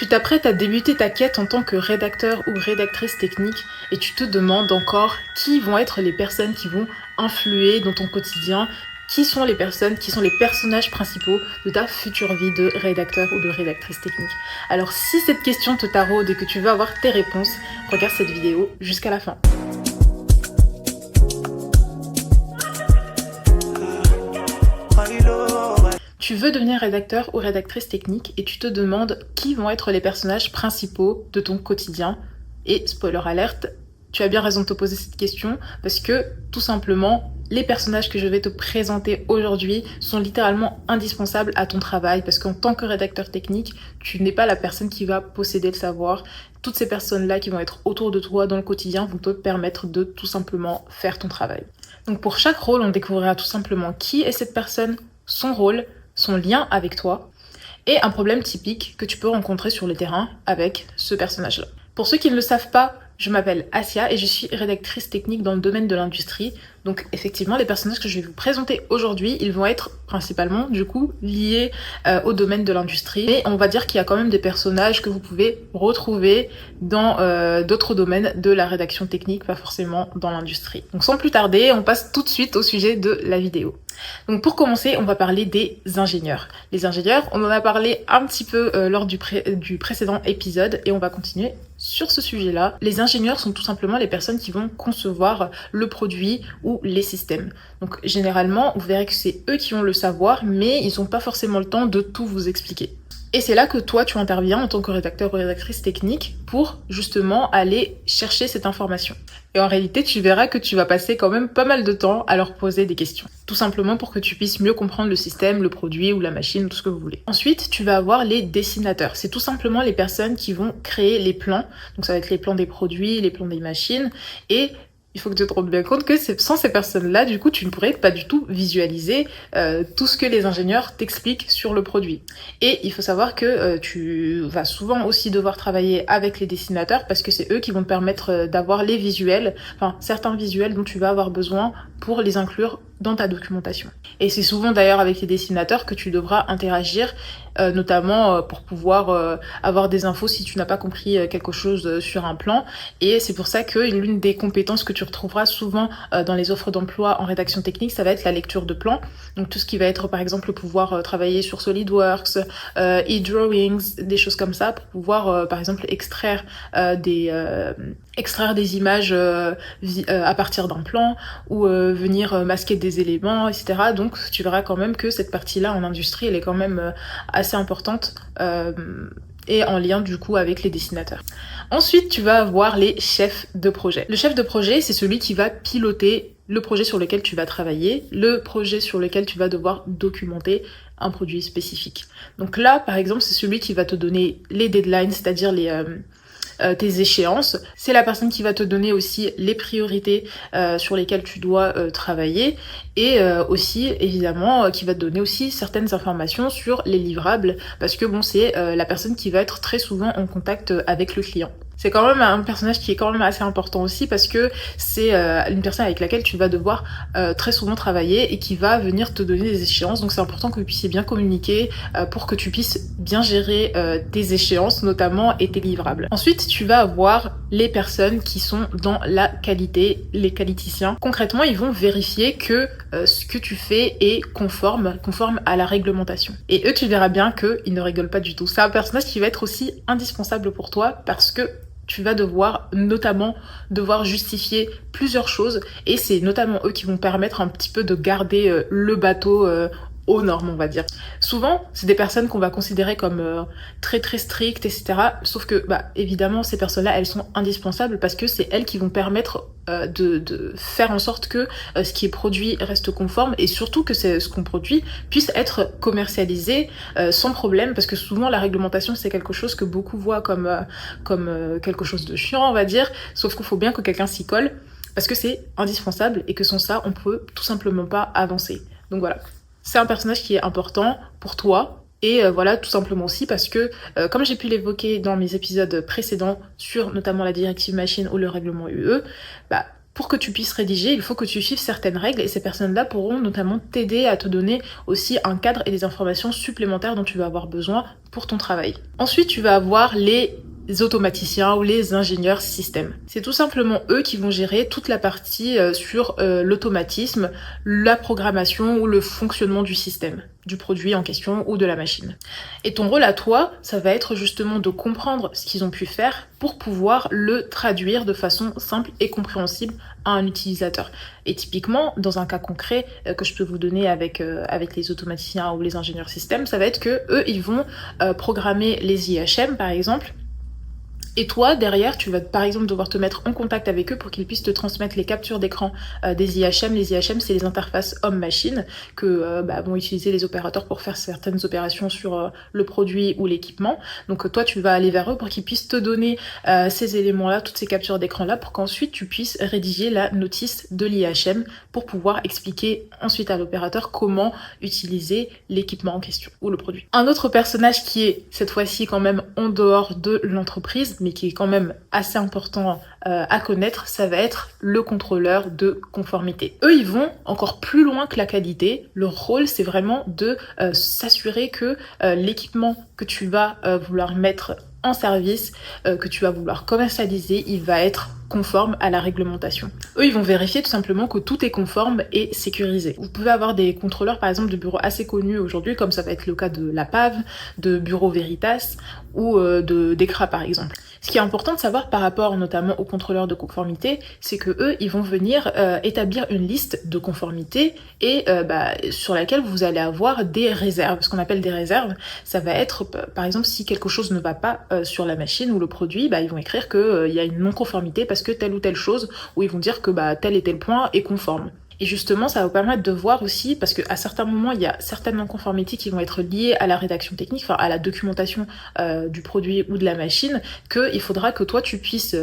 Tu t'apprêtes à débuter ta quête en tant que rédacteur ou rédactrice technique et tu te demandes encore qui vont être les personnes qui vont influer dans ton quotidien, qui sont les personnes, qui sont les personnages principaux de ta future vie de rédacteur ou de rédactrice technique. Alors si cette question te taraude et que tu veux avoir tes réponses, regarde cette vidéo jusqu'à la fin. Tu veux devenir rédacteur ou rédactrice technique et tu te demandes qui vont être les personnages principaux de ton quotidien. Et spoiler alerte, tu as bien raison de te poser cette question parce que tout simplement, les personnages que je vais te présenter aujourd'hui sont littéralement indispensables à ton travail parce qu'en tant que rédacteur technique, tu n'es pas la personne qui va posséder le savoir. Toutes ces personnes-là qui vont être autour de toi dans le quotidien vont te permettre de tout simplement faire ton travail. Donc pour chaque rôle, on découvrira tout simplement qui est cette personne, son rôle, son lien avec toi et un problème typique que tu peux rencontrer sur le terrain avec ce personnage-là. Pour ceux qui ne le savent pas, je m'appelle Asia et je suis rédactrice technique dans le domaine de l'industrie. Donc effectivement, les personnages que je vais vous présenter aujourd'hui, ils vont être principalement du coup liés au domaine de l'industrie. Mais on va dire qu'il y a quand même des personnages que vous pouvez retrouver dans d'autres domaines de la rédaction technique, pas forcément dans l'industrie. Donc sans plus tarder, on passe tout de suite au sujet de la vidéo. Donc pour commencer, on va parler des ingénieurs. Les ingénieurs, on en a parlé un petit peu lors du précédent épisode et on va continuer sur ce sujet-là. Les ingénieurs sont tout simplement les personnes qui vont concevoir le produit ou les systèmes. Donc généralement, vous verrez que c'est eux qui ont le savoir, mais ils n'ont pas forcément le temps de tout vous expliquer. Et c'est là que toi, tu interviens en tant que rédacteur ou rédactrice technique pour justement aller chercher cette information. Et en réalité, tu verras que tu vas passer quand même pas mal de temps à leur poser des questions. Tout simplement pour que tu puisses mieux comprendre le système, le produit ou la machine, tout ce que vous voulez. Ensuite, tu vas avoir les dessinateurs. C'est tout simplement les personnes qui vont créer les plans. Donc ça va être les plans des produits, les plans des machines et il faut que tu te rendes bien compte que sans ces personnes-là, du coup, tu ne pourrais pas du tout visualiser tout ce que les ingénieurs t'expliquent sur le produit. Et il faut savoir que tu vas souvent aussi devoir travailler avec les dessinateurs parce que c'est eux qui vont te permettre d'avoir les visuels, enfin certains visuels dont tu vas avoir besoin pour les inclure dans ta documentation. Et c'est souvent d'ailleurs avec les dessinateurs que tu devras interagir, notamment pour pouvoir avoir des infos si tu n'as pas compris quelque chose sur un plan. Et c'est pour ça que l'une des compétences que tu retrouveras souvent dans les offres d'emploi en rédaction technique, ça va être la lecture de plans. Donc tout ce qui va être par exemple pouvoir travailler sur SolidWorks, eDrawings, des choses comme ça, pour pouvoir par exemple extraire des images à partir d'un plan ou venir masquer des éléments, etc. Donc tu verras quand même que cette partie-là en industrie, elle est quand même assez importante et en lien du coup avec les dessinateurs. Ensuite, tu vas avoir les chefs de projet. Le chef de projet, c'est celui qui va piloter le projet sur lequel tu vas travailler, le projet sur lequel tu vas devoir documenter un produit spécifique. Donc là, par exemple, c'est celui qui va te donner les deadlines, c'est-à-dire tes échéances. C'est la personne qui va te donner aussi les priorités sur lesquelles tu dois travailler et aussi évidemment qui va te donner aussi certaines informations sur les livrables parce que bon c'est la personne qui va être très souvent en contact avec le client. C'est quand même un personnage qui est quand même assez important aussi parce que c'est une personne avec laquelle tu vas devoir très souvent travailler et qui va venir te donner des échéances. Donc c'est important que vous puissiez bien communiquer pour que tu puisses bien gérer tes échéances notamment et tes livrables. Ensuite, tu vas avoir les personnes qui sont dans la qualité, les qualiticiens. Concrètement, ils vont vérifier que ce que tu fais est conforme à la réglementation. Et eux, tu verras bien qu'ils ne rigolent pas du tout. C'est un personnage qui va être aussi indispensable pour toi parce que tu vas notamment devoir justifier plusieurs choses et c'est notamment eux qui vont permettre un petit peu de garder le bateau aux normes, on va dire. Souvent, c'est des personnes qu'on va considérer comme très très strictes, etc. Sauf que, évidemment, ces personnes-là, elles sont indispensables parce que c'est elles qui vont permettre de faire en sorte que ce qui est produit reste conforme et surtout que ce qu'on produit puisse être commercialisé sans problème parce que souvent la réglementation c'est quelque chose que beaucoup voient comme quelque chose de chiant on va dire, sauf qu'il faut bien que quelqu'un s'y colle parce que c'est indispensable et que sans ça on peut tout simplement pas avancer. Donc voilà, c'est un personnage qui est important pour toi. Et voilà, tout simplement aussi parce que, comme j'ai pu l'évoquer dans mes épisodes précédents sur notamment la directive machine ou le règlement UE, Pour que tu puisses rédiger, il faut que tu suives certaines règles et ces personnes-là pourront notamment t'aider à te donner aussi un cadre et des informations supplémentaires dont tu vas avoir besoin pour ton travail. Ensuite, tu vas avoir les automaticiens ou les ingénieurs système. C'est tout simplement eux qui vont gérer toute la partie sur l'automatisme, la programmation ou le fonctionnement du système, du produit en question ou de la machine. Et ton rôle à toi, ça va être justement de comprendre ce qu'ils ont pu faire pour pouvoir le traduire de façon simple et compréhensible à un utilisateur. Et typiquement, dans un cas concret que je peux vous donner avec les automaticiens ou les ingénieurs système, ça va être que eux, ils vont programmer les IHM par exemple. Et toi, derrière, tu vas par exemple devoir te mettre en contact avec eux pour qu'ils puissent te transmettre les captures d'écran des IHM. Les IHM, c'est les interfaces homme-machine que vont utiliser les opérateurs pour faire certaines opérations sur le produit ou l'équipement. Donc toi, tu vas aller vers eux pour qu'ils puissent te donner ces éléments-là, toutes ces captures d'écran-là, pour qu'ensuite tu puisses rédiger la notice de l'IHM pour pouvoir expliquer ensuite à l'opérateur comment utiliser l'équipement en question ou le produit. Un autre personnage qui est cette fois-ci quand même en dehors de l'entreprise, mais qui est quand même assez important à connaître, ça va être le contrôleur de conformité. Eux, ils vont encore plus loin que la qualité. Leur rôle, c'est vraiment de s'assurer que l'équipement que tu vas vouloir mettre en service, que tu vas vouloir commercialiser, il va être conforme à la réglementation. Eux, ils vont vérifier tout simplement que tout est conforme et sécurisé. Vous pouvez avoir des contrôleurs, par exemple, de bureaux assez connus aujourd'hui, comme ça va être le cas de la PAV, de Bureau Veritas ou d'ECRA, par exemple. Ce qui est important de savoir par rapport notamment aux contrôleurs de conformité, c'est que eux, ils vont venir établir une liste de conformité et sur laquelle vous allez avoir des réserves. Ce qu'on appelle des réserves, ça va être, par exemple, si quelque chose ne va pas sur la machine ou le produit, ils vont écrire qu'il y a une non-conformité parce que telle ou telle chose, ou ils vont dire que tel et tel point est conforme. Et justement, ça va vous permettre de voir aussi, parce qu'à certains moments, il y a certaines non-conformités qui vont être liées à la rédaction technique, enfin à la documentation du produit ou de la machine, qu'il faudra que toi, tu puisses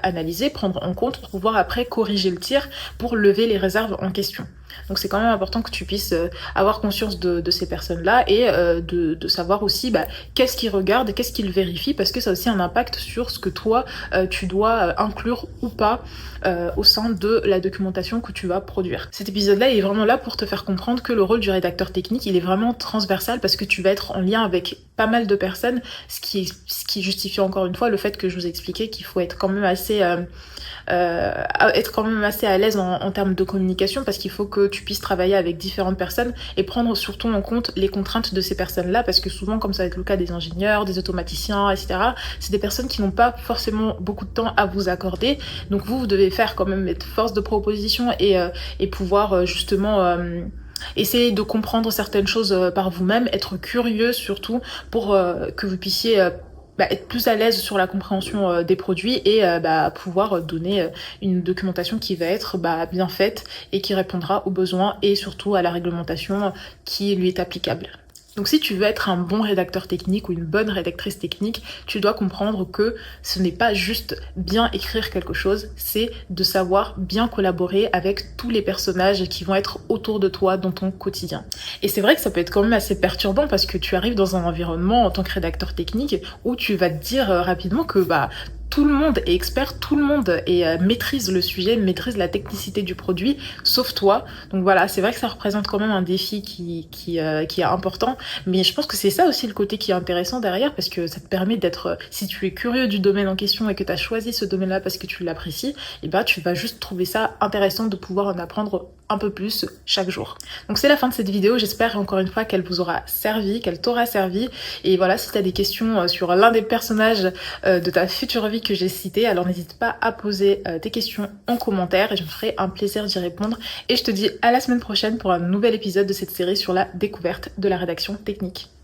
analyser, prendre en compte pour pouvoir après corriger le tir pour lever les réserves en question. Donc c'est quand même important que tu puisses avoir conscience de ces personnes-là et de savoir aussi qu'est-ce qu'ils regardent, qu'est-ce qu'ils vérifient, parce que ça a aussi un impact sur ce que toi, tu dois inclure ou pas au sein de la documentation que tu vas produire. Cet épisode-là est vraiment là pour te faire comprendre que le rôle du rédacteur technique, il est vraiment transversal parce que tu vas être en lien avec pas mal de personnes, ce qui justifie encore une fois le fait que je vous ai expliqué qu'il faut être quand même assez à l'aise en termes de communication, parce qu'il faut que tu puisses travailler avec différentes personnes et prendre surtout en compte les contraintes de ces personnes-là, parce que souvent, comme ça va être le cas des ingénieurs, des automaticiens, etc., c'est des personnes qui n'ont pas forcément beaucoup de temps à vous accorder. Donc vous devez faire quand même être force de proposition et pouvoir justement essayer de comprendre certaines choses par vous-même, être curieux surtout pour que vous puissiez être plus à l'aise sur la compréhension des produits et pouvoir donner une documentation qui va être bien faite et qui répondra aux besoins et surtout à la réglementation qui lui est applicable. Donc si tu veux être un bon rédacteur technique ou une bonne rédactrice technique, tu dois comprendre que ce n'est pas juste bien écrire quelque chose, c'est de savoir bien collaborer avec tous les personnages qui vont être autour de toi dans ton quotidien. Et c'est vrai que ça peut être quand même assez perturbant parce que tu arrives dans un environnement en tant que rédacteur technique où tu vas te dire rapidement que tout le monde est expert, tout le monde maîtrise le sujet, maîtrise la technicité du produit, sauf toi. Donc voilà, c'est vrai que ça représente quand même un défi qui est important, mais je pense que c'est ça aussi le côté qui est intéressant derrière, parce que ça te permet d'être, si tu es curieux du domaine en question et que tu as choisi ce domaine-là parce que tu l'apprécies, tu vas juste trouver ça intéressant de pouvoir en apprendre un peu plus chaque jour. Donc c'est la fin de cette vidéo, j'espère encore une fois qu'elle vous aura servi, qu'elle t'aura servi, et voilà, si tu as des questions sur l'un des personnages de ta future vie que j'ai cité, alors n'hésite pas à poser tes questions en commentaire et je me ferai un plaisir d'y répondre. Et je te dis à la semaine prochaine pour un nouvel épisode de cette série sur la découverte de la rédaction technique.